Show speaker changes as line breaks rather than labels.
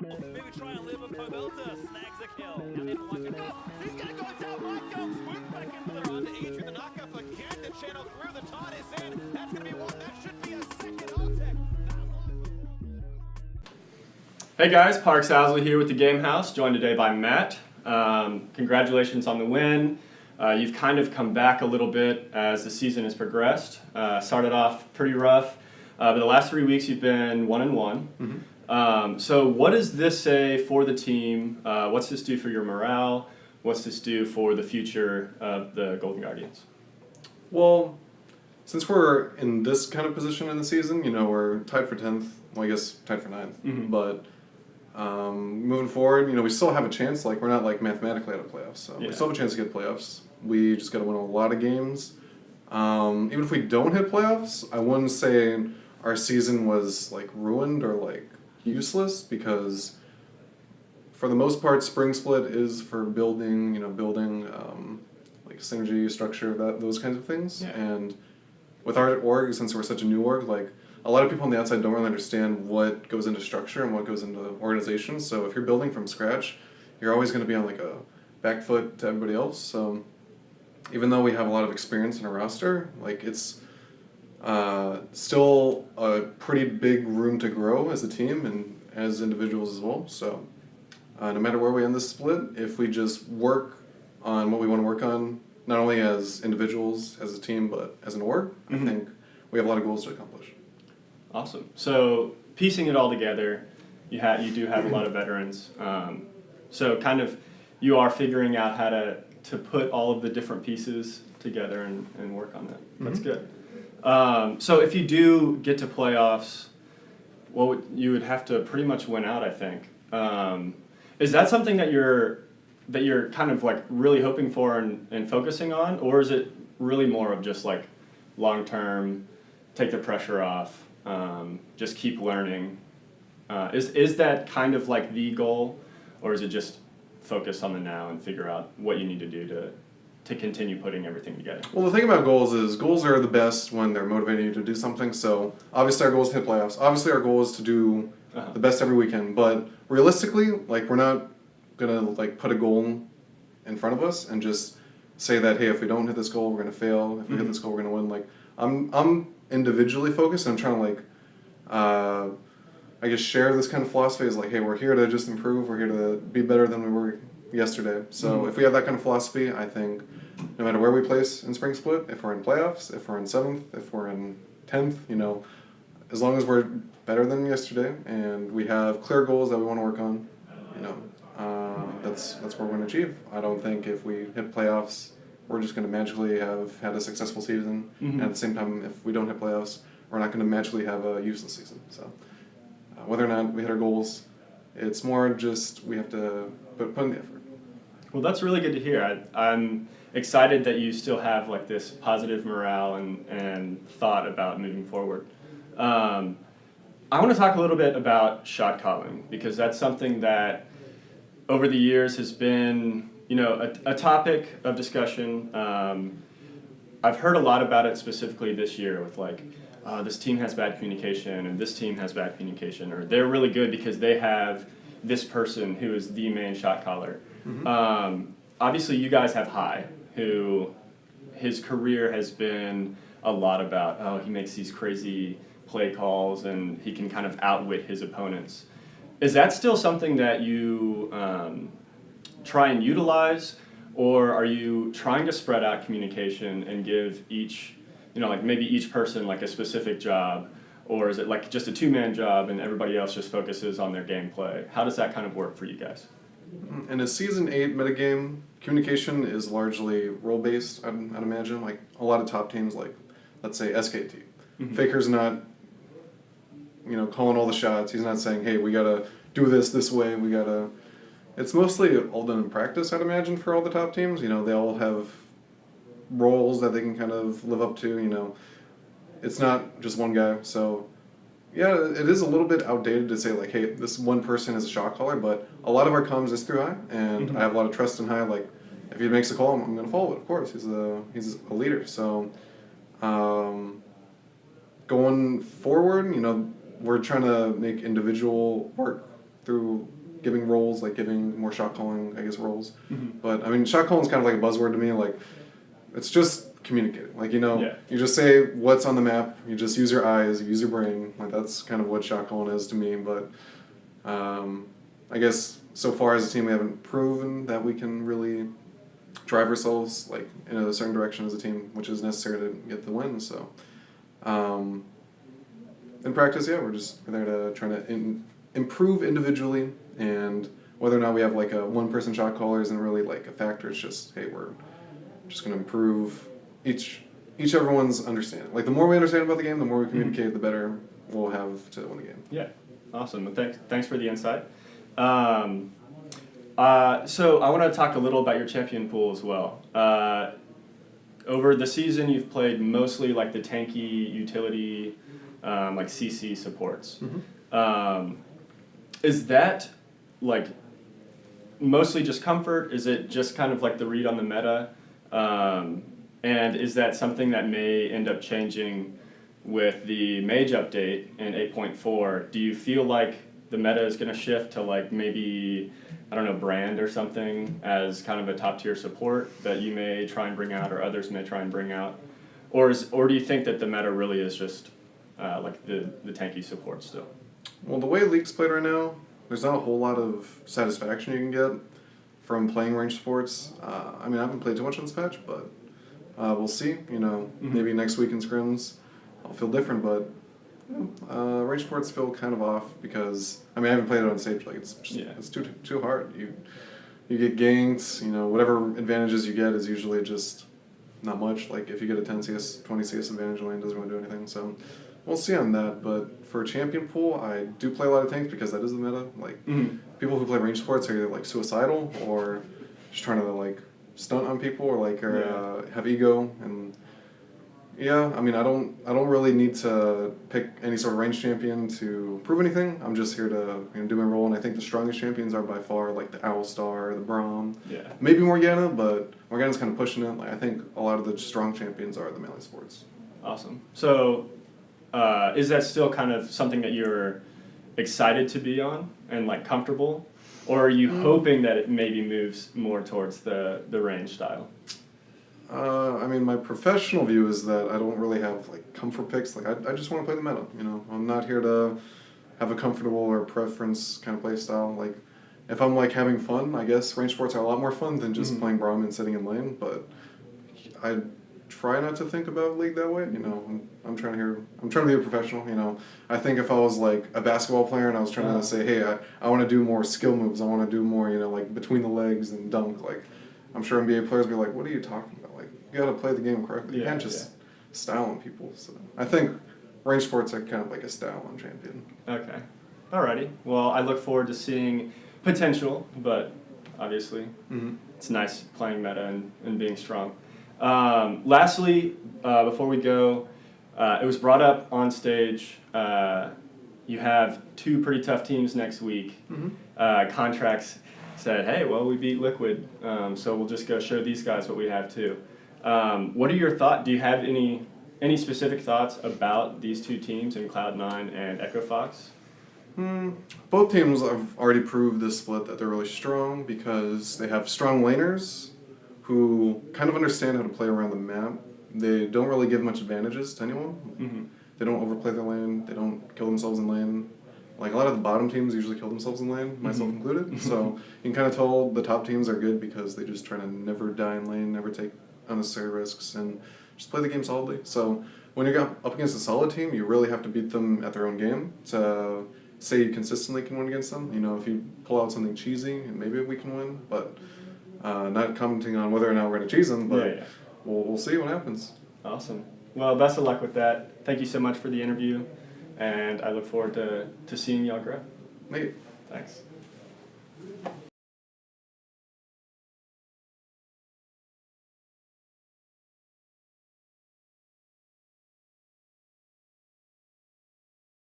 Maybe try and live with Pobelta. Snags a kill. And then one can go. He's going to go down. One goes. Swoop back into the run. Adrian the knockoff again to channel through. The taunt is in. That's going to be one. That should be a second Altec.
Hey guys, Parks Housley here with the Game House, joined today by Matt. Congratulations on the win. You've kind of come back a little bit as the season has progressed. Started off pretty rough, but the last 3 weeks you've been 1-1. So what does this say for the team? What's this do for your morale? What's this do for the future of the Golden Guardians?
Well, since we're in this kind of position in the season, we're tied for 10th. Well, I guess tied for 9th. But moving forward, we still have a chance. Like, we're not mathematically out of playoffs, so we still have a chance to get playoffs. We just got to win a lot of games. Even if we don't hit playoffs, I wouldn't say our season was ruined or useless, because for the most part, Spring Split is for building synergy, structure, those kinds of things.
Yeah.
And with our org, since we're such a new org, a lot of people on the outside don't really understand what goes into structure and what goes into organization. So if you're building from scratch, you're always going to be on a back foot to everybody else. So even though we have a lot of experience in our roster, it's still a pretty big room to grow as a team and as individuals as well. So no matter where we end this split, if we just work on what we want to work on, not only as individuals, as a team, but as an org, I think we have a lot of goals to accomplish.
Awesome. So piecing it all together, you do have a lot of veterans. So kind of you are figuring out how to put all of the different pieces together and work on that. That's good. So if you do get to playoffs, well, you would have to pretty much win out, I think. Is that something that you're kind of really hoping for and focusing on, or is it really more of just long term, take the pressure off, just keep learning? Is that kind of the goal, or is it just focus on the now and figure out what you need to do to continue putting everything together?
Well, the thing about goals is goals are the best when they're motivating you to do something. So obviously our goal is to hit playoffs. Obviously our goal is to do the best every weekend. But realistically, we're not gonna put a goal in front of us and just say that, hey, if we don't hit this goal, we're gonna fail. If we hit this goal, we're gonna win. I'm individually focused, and I'm trying to I guess share this kind of philosophy is hey, we're here to just improve. We're here to be better than we were yesterday. So if we have that kind of philosophy, I think no matter where we place in Spring Split, if we're in playoffs, if we're in 7th, if we're in 10th, as long as we're better than yesterday and we have clear goals that we want to work on, that's what we're going to achieve. I don't think if we hit playoffs, we're just going to magically have had a successful season. And at the same time, if we don't hit playoffs, we're not going to magically have a useless season. So whether or not we hit our goals, it's more just we have to put in the effort.
Well, that's really good to hear. I'm excited that you still have this positive morale and thought about moving forward. I want to talk a little bit about shot calling, because that's something that over the years has been a topic of discussion. I've heard a lot about it specifically this year with this team has bad communication and this team has bad communication, or they're really good because they have this person who is the main shot caller. Obviously you guys have Hai, who his career has been a lot about, he makes these crazy play calls and he can kind of outwit his opponents. Is that still something that you try and utilize, or are you trying to spread out communication and give each, maybe each person a specific job, or is it just a two-man job and everybody else just focuses on their gameplay? How does that kind of work for you guys?
In a Season 8 metagame, communication is largely role-based, I'd imagine. A lot of top teams, let's say SKT. Faker's not, calling all the shots. He's not saying, hey, we gotta do this way, we gotta... It's mostly all done in practice, I'd imagine, for all the top teams. They all have roles that they can kind of live up to, It's not just one guy, so... Yeah, it is a little bit outdated to say, hey, this one person is a shot caller, but a lot of our comms is through Hai, and I have a lot of trust in Hai. If he makes a call, I'm going to follow it, of course. He's a leader. So, going forward, we're trying to make individual work through giving roles, like giving more shot calling, I guess, roles.
Mm-hmm.
But I mean, shot calling is kind of like a buzzword to me. Like, it's just communicating. Like, you know,
Yeah.
you just say what's on the map. You just use your eyes, you use your brain. Like, that's kind of what shot calling is to me. But I guess so far as a team, we haven't proven that we can really drive ourselves like in a certain direction as a team, which is necessary to get the win. So, in practice, yeah, we're there to try to improve individually, and whether or not we have like a one-person shot caller isn't really like a factor. It's just, hey, we're just going to improve each everyone's understanding. Like, the more we understand about the game, the more we communicate, the better we'll have to win the game.
Yeah, awesome. Well, thanks for the insight. So I want to talk a little about your champion pool as well. Over the season, you've played mostly like the tanky utility, like CC supports.
Mm-hmm.
Is that like mostly just comfort? Is it just kind of like the read on the meta? And is that something that may end up changing with the Mage update in 8.4? Do you feel like the meta is going to shift to like maybe, I don't know, Brand or something as kind of a top tier support that you may try and bring out or others may try and bring out? Or do you think that the meta really is just like the tanky support still?
Well, the way League's played right now, there's not a whole lot of satisfaction you can get from playing range sports. I mean, I haven't played too much on this patch, but we'll see. You know, maybe next week in scrims I'll feel different, but range sports feel kind of off because, I mean, I haven't played it on stage. Like, it's just, it's too hard. You get ganked, you know, whatever advantages you get is usually just not much. Like, if you get a 10 CS, 20 CS advantage, lane doesn't really do anything. So we'll see on that. But for a champion pool, I do play a lot of tanks because that is the meta. Like, people who play range sports are either like suicidal or just trying to like stunt on people or like have ego. And yeah, I mean, I don't really need to pick any sort of range champion to prove anything. I'm just here to do my role, and I think the strongest champions are by far like the Owlstar, the Braum, maybe Morgana, but Morgana's kind of pushing it. Like, I think a lot of the strong champions are the melee sports.
Awesome. So, is that still kind of something that you're excited to be on and like comfortable, or are you hoping that it maybe moves more towards the range style?
I mean, my professional view is that I don't really have like comfort picks. Like, I just want to play the meta. You know, I'm not here to have a comfortable or preference kind of play style. Like, if I'm like having fun, I guess range sports are a lot more fun than just playing Braum and sitting in lane. But I try not to think about League that way. You know, I'm trying to be a professional. You know, I think if I was like a basketball player and I was trying to say, hey, I want to do more skill moves. I want to do more, you know, like between the legs and dunk. Like, I'm sure NBA players would be like, what are you talking about? Like, you got to play the game correctly. You can't just style on people. So I think range sports are kind of like a style on champion. Okay.
Alrighty. Well, I look forward to seeing potential, but obviously it's nice playing meta and being strong. Lastly, before we go, it was brought up on stage, you have two pretty tough teams next week. Contracts said, hey, well, we beat Liquid, so we'll just go show these guys what we have too. What are your thoughts? Do you have any specific thoughts about these two teams in Cloud9 and Echo Fox?
Both teams have already proved this split that they're really strong because they have strong laners who kind of understand how to play around the map. They don't really give much advantages to anyone. They don't overplay their lane. They don't kill themselves in lane. Like, a lot of the bottom teams usually kill themselves in lane, myself included. So you can kind of tell the top teams are good because they just try to never die in lane, never take unnecessary risks, and just play the game solidly. So when you're up against a solid team, you really have to beat them at their own game to say you consistently can win against them. You know, if you pull out something cheesy, maybe we can win, but not commenting on whether or not we're going to cheese them, but we'll see what happens.
Awesome. Well, best of luck with that. Thank you so much for the interview, and I look forward to seeing y'all grow.
Thank you.
Thanks.